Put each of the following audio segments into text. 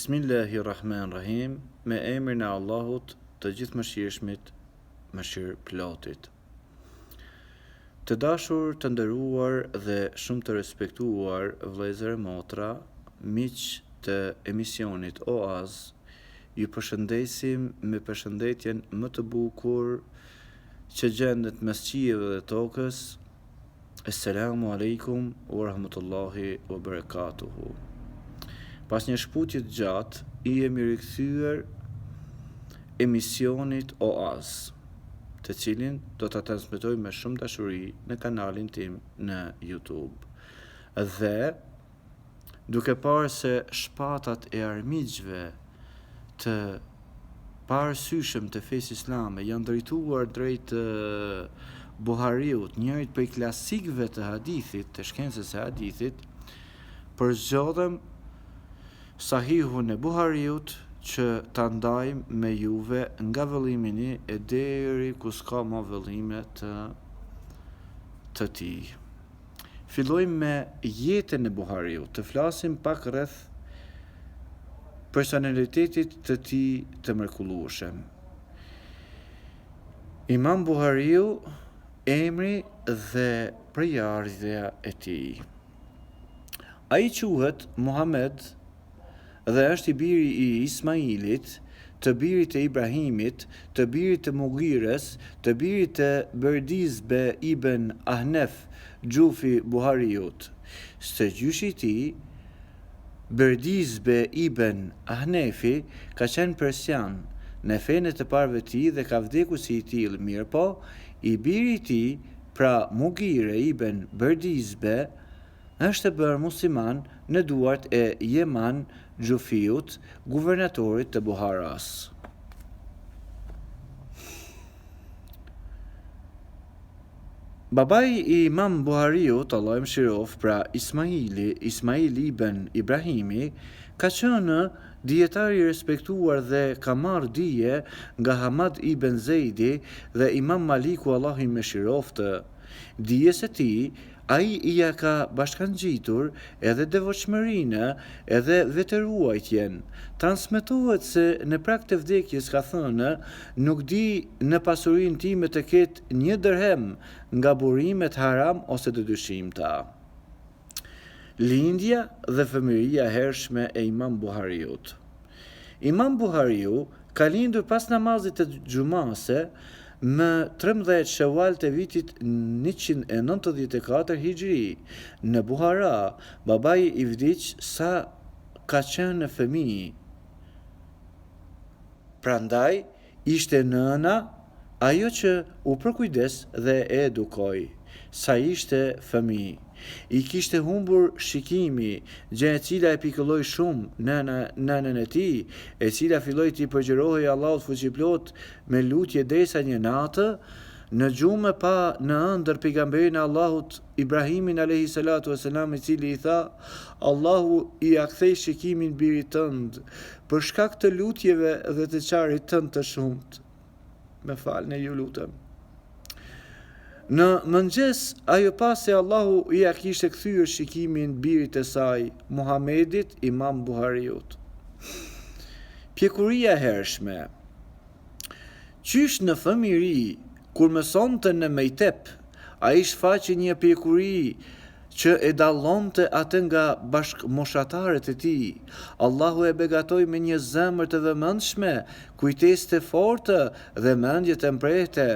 Bismillahirrahmanirrahim, me emrin e Allahut, të gjithë mëshirshmit, mëshirëplotit. Të dashur, të nderuar dhe shumë të respektuar vëllezër e motra, miq të emisionit Oaz, ju përshëndesim me përshëndetjen më të bukur që gjendet mes qiellit dhe tokës. Assalamu alaikum wa rahmatullahi wa barakatuhu. Pas një shkputje të gjatë, i jemi rikthyer emisionit Oaz, të cilin do ta transmetoj me shumë dashuri në kanalin tim në YouTube. Dhe duke parë se shpatat e armiqve të parësyshëm të fesë islame janë drejtuar drejt Buhariut, njërit prej klasikëve të hadithit, të shkencës së hadithit, përzgjodhem Sahihun e Buhariut që ta ndajmë me juve nga vëllimi e deri ku s'ka më vëllime të tij. Fillojmë me jetën e Buhariut, të flasim pak rreth personalitetit të tij të mrekullueshëm. Imam Buhariu, emri dhe përjardhja e tij. Ai quhet Muhammed dhe është i biri i Ismailit, të birit e Ibrahimit, të birit të Mughires, të birit të Berdizbe ibn Ahnef, Gjufi Buhariut. Së gjyshi i tij, Berdizbe ibn Ahnefi, ka qenë persian në fenë të parëve të tij dhe ka vdekur si i tillë, mirëpo i biri i tij, pra Mughire ibn Berdizbe, është bërë musliman në duart e Yeman Gjufiut, guvernatorit të Buharas. Babai i Imam Buhariut, Allah e mëshiroft, pra Ismail ibn Ibrahimi, ka qenë dietar i respektuar dhe ka marrë dije nga Hamad ibn Zeidi dhe Imam Maliku, Allah i mëshiroft. Dijes e tij ai ja ka bashkangjitur edhe devotshmërinë edhe vetëruajtjen. Transmetohet se në prag të vdekjes ka thënë: nuk di në pasurinë time të ketë një dirhem nga burimet haram ose të dyshimta. Lindja dhe fëmijëria e hershme e Imam Buhariut. Imam Buhariu ka lindur pas namazit të xumase më 13 Shawal të vitit 194 Hijri, në Buhara. Babai i vdiq sa ka qenë fëmijë. Prandaj ishte nëna ajo që u përkujdes dhe e edukoi. Sa ishte fëmijë, i kishte humbur shikimi, gjë e cila e pikëlloi shumë nënën e tij, e cila filloi t'i përgjërohej Allahut fuqiplot me lutje derisa një natë në xhumë pa në ëndër pejgamberin e Allahut Ibrahimin alayhi salatu wasalam, i cili i tha: Allahu i ia kthej shikimin birit tënd për shkak të lutjeve dhe të çarit tënd të shumt. Me falni, ju lutem. Në mëngjes, ajo pa se Allahu i ja kishte kthyer shikimin birit të saj, Muhamedit, Imam Buhariut. Pjekuria e hershme. Qysh në fëmijëri, kur mësonte në mejtep, ai shfaqi një pjekuri që e dallonte atë nga bashkëmoshatarët e tij. Allahu e begatoi me një zemër të vëmendshme, kujtesë të fortë dhe mendje të mprehte,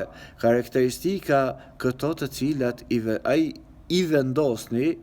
karakteristika këto të cilat ai i vendosni